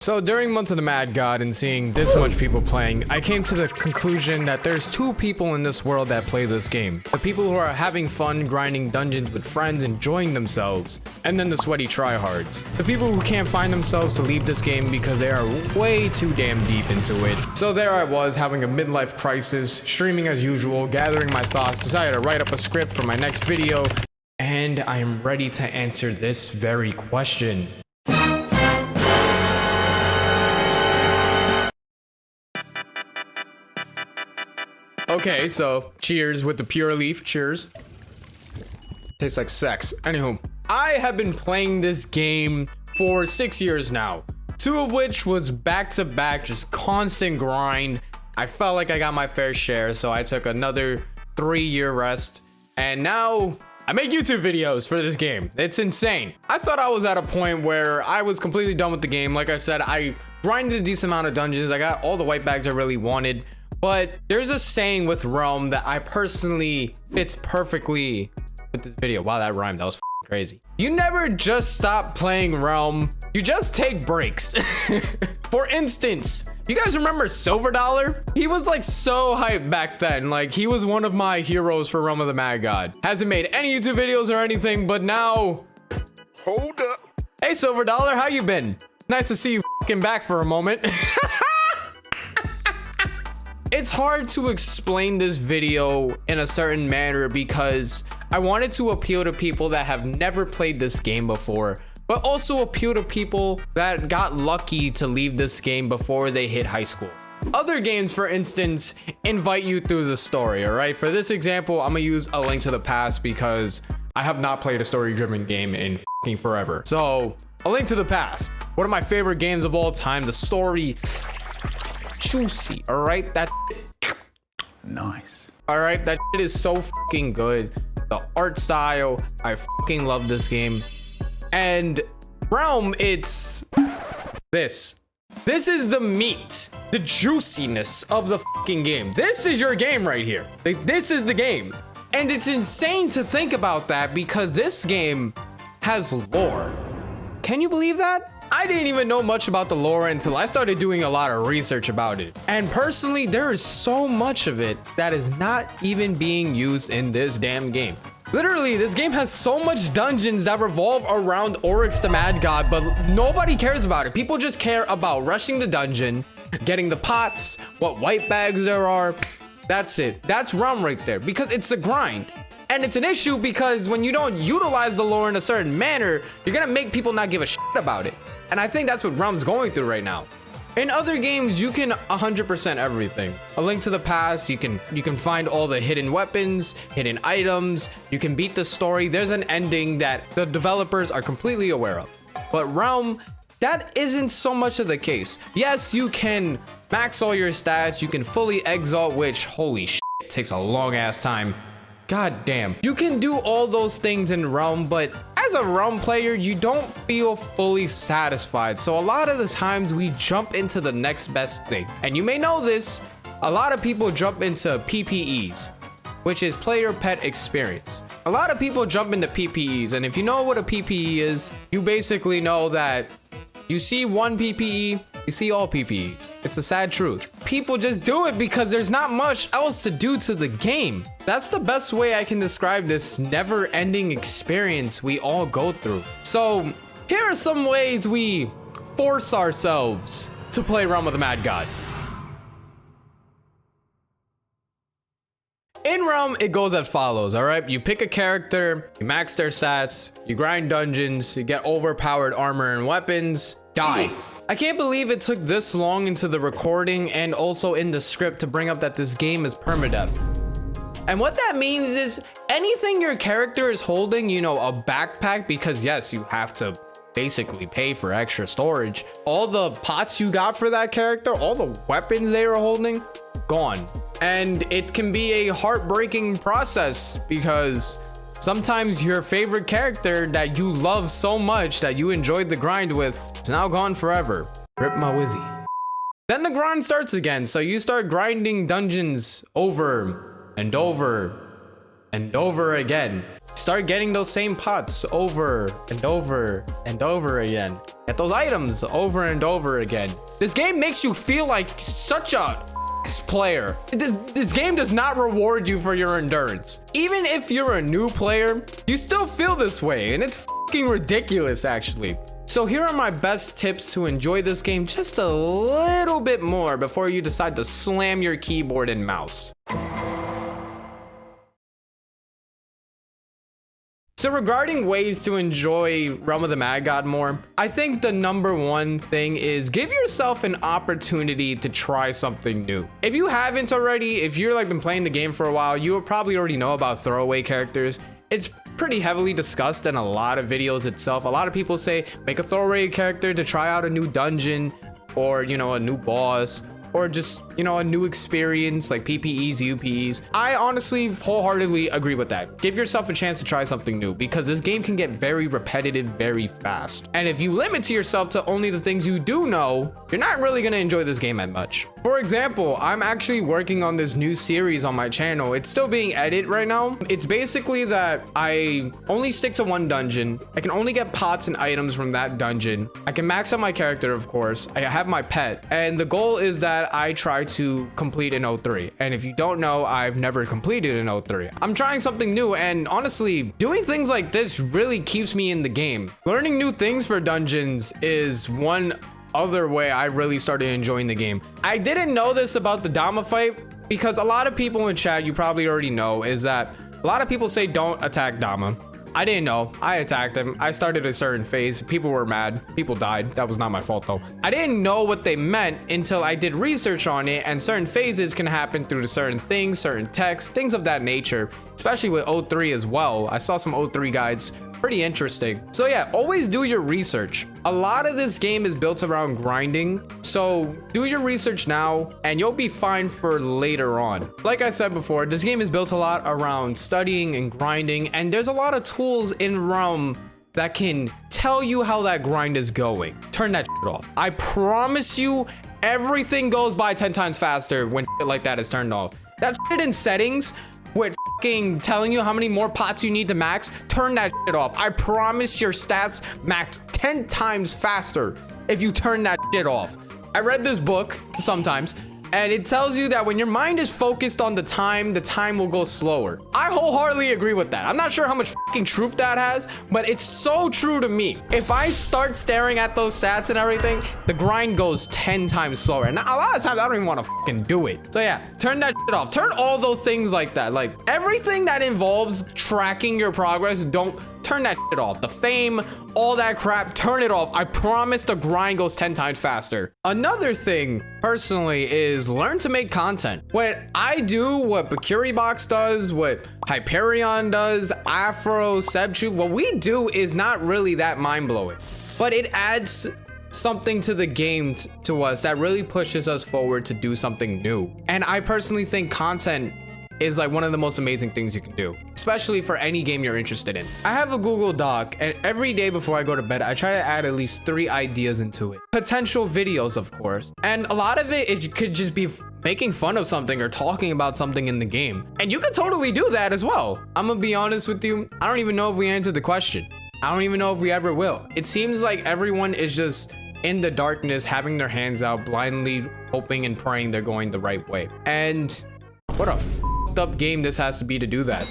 So during Month of the Mad God and seeing this much people playing, I came to the conclusion that there's two people in this world that play this game. The people who are having fun grinding dungeons with friends, enjoying themselves, and then the sweaty tryhards. The people who can't find themselves to leave this game because they are way too damn deep into it. So there I was having a midlife crisis, streaming as usual, gathering my thoughts, decided to write up a script for my next video, and I am ready to answer this very question. Okay, so cheers with the pure leaf. Cheers. Tastes like sex. Anywho, I have been playing this game for 6 years now, 2 of which was back-to-back, just constant grind. I felt like I got my fair share, so I took another 3-year rest, and now I make YouTube videos for this game. It's insane. I thought I was at a point where I was completely done with the game. Like I said, I grinded a decent amount of dungeons. I got all the white bags I really wanted. But there's a saying with Realm that I personally fits perfectly with this video. Wow, that rhymed. That was crazy. You never just stop playing Realm. You just take breaks. For instance, you guys remember Silver Dollar? He was like so hyped back then. Like he was one of my heroes for Realm of the Mad God. Hasn't made any YouTube videos or anything, but now... Hold up. Hey, Silver Dollar, how you been? Nice to see you back for a moment. It's hard to explain this video in a certain manner because I wanted to appeal to people that have never played this game before, but also appeal to people that got lucky to leave this game before they hit high school. Other games, for instance, invite you through the story, all right? For this example, I'm gonna use A Link to the Past because I have not played a story-driven game in forever. So, A Link to the Past, one of my favorite games of all time. The story... juicy, all right? That nice. All right, that shit is so fucking good. The art style, I fucking love this game. And Realm, it's this is the meat, the juiciness of the fucking game. This is your game right here. Like, this is the game. And it's insane to think about that because this game has lore. Can you believe that? I didn't even know much about the lore until I started doing a lot of research about it. And personally, there is so much of it that is not even being used in this damn game. Literally, this game has so much dungeons that revolve around Oryx the Mad God, but nobody cares about it. People just care about rushing the dungeon, getting the pots, what white bags there are. That's it. That's Realm right there because it's a grind. And it's an issue because when you don't utilize the lore in a certain manner, you're gonna make people not give a shit about it. And I think that's what Realm's going through right now. In other games, you can 100% everything. A Link to the Past, you can find all the hidden weapons, hidden items, you can beat the story. There's an ending that the developers are completely aware of. But Realm, that isn't so much of the case. Yes, you can max all your stats, you can fully exalt, which, holy shit, takes a long ass time. God damn. You can do all those things in Realm, but as a Realm player, you don't feel fully satisfied. So a lot of the times we jump into the next best thing. And you may know this, a lot of people jump into PPEs, which is player pet experience. A lot of people jump into PPEs, and if you know what a PPE is, you basically know that you see one PPE, you see all PPEs. It's a sad truth. People just do it because there's not much else to do to the game. That's the best way I can describe this never-ending experience we all go through. So here are some ways we force ourselves to play Realm of the Mad God. In Realm, it goes as follows, all right? You pick a character, you max their stats, you grind dungeons, you get overpowered armor and weapons, die. I can't believe it took this long into the recording and also in the script to bring up that this game is permadeath. And what that means is anything your character is holding, you know, a backpack, because yes, you have to basically pay for extra storage. All the pots you got for that character, all the weapons they were holding, gone. And it can be a heartbreaking process because sometimes your favorite character that you love so much that you enjoyed the grind with is now gone forever. Rip my Wizzy. Then the grind starts again. So you start grinding dungeons over and over and over again. Start getting those same pots over and over and over again. Get those items over and over again. This game makes you feel like such a player. This game does not reward you for your endurance. Even if you're a new player, you still feel this way, and it's fucking ridiculous actually. So here are my best tips to enjoy this game just a little bit more before you decide to slam your keyboard and mouse. So regarding ways to enjoy Realm of the Mad God more, I think the number one thing is give yourself an opportunity to try something new. If you haven't already, if you're like been playing the game for a while, you will probably already know about throwaway characters. It's pretty heavily discussed in a lot of videos itself. A lot of people say make a throwaway character to try out a new dungeon or, you know, a new boss, or just, you know, a new experience like PPEs, UPEs. I honestly wholeheartedly agree with that. Give yourself a chance to try something new because this game can get very repetitive very fast. And if you limit to yourself to only the things you do know, you're not really gonna enjoy this game that much. For example, I'm actually working on this new series on my channel. It's still being edited right now. It's basically that I only stick to one dungeon. I can only get pots and items from that dungeon. I can max out my character, of course. I have my pet. And the goal is that I try to complete an 03. And if you don't know, I've never completed an 03. I'm trying something new, and honestly, doing things like this really keeps me in the game. Learning new things for dungeons is one other way I really started enjoying the game. I didn't know this about the Dama fight because a lot of people in chat, you probably already know, is that a lot of people say don't attack Dama. I didn't know. I attacked him. I started a certain phase. People were mad. People died. That was not my fault though. I didn't know what they meant until I did research on it, and certain phases can happen through certain things, certain texts, things of that nature, especially with 03 as well. I saw some 03 guides. Pretty interesting. So yeah, always do your research. A lot of this game is built around grinding, so do your research now and you'll be fine for later on. Like I said before, this game is built a lot around studying and grinding, and there's a lot of tools in Realm that can tell you how that grind is going. Turn that shit off. I promise you, everything goes by 10 times faster when shit like that is turned off. That shit in settings with fucking telling you how many more pots you need to max, turn that shit off. I promise your stats max 10 times faster if you turn that shit off. I read this book sometimes, and it tells you that when your mind is focused on the time will go slower. I wholeheartedly agree with that. I'm not sure how much fucking truth that has, but it's so true to me. If I start staring at those stats and everything, the grind goes 10 times slower. And a lot of times I don't even want to fucking do it. So yeah, turn that shit off. Turn all those things like that. Like everything that involves tracking your progress, don't turn that shit off. The fame, all that crap, turn it off. I promise the grind goes 10 times faster. Another thing, personally, is learn to make content. What I do, what BakuriBox does, what Hyperion does, Afro, Sebchu, what we do is not really that mind-blowing. But it adds something to the game to us that really pushes us forward to do something new. And I personally think content is like one of the most amazing things you can do, especially for any game you're interested in. I have a Google Doc, and every day before I go to bed, I try to add at least 3 ideas into it. Potential videos, of course. And a lot of it could just be making fun of something or talking about something in the game. And you could totally do that as well. I'm gonna be honest with you, I don't even know if we answered the question. I don't even know if we ever will. It seems like everyone is just in the darkness, having their hands out, blindly hoping and praying they're going the right way. And what a up game this has to be to do that.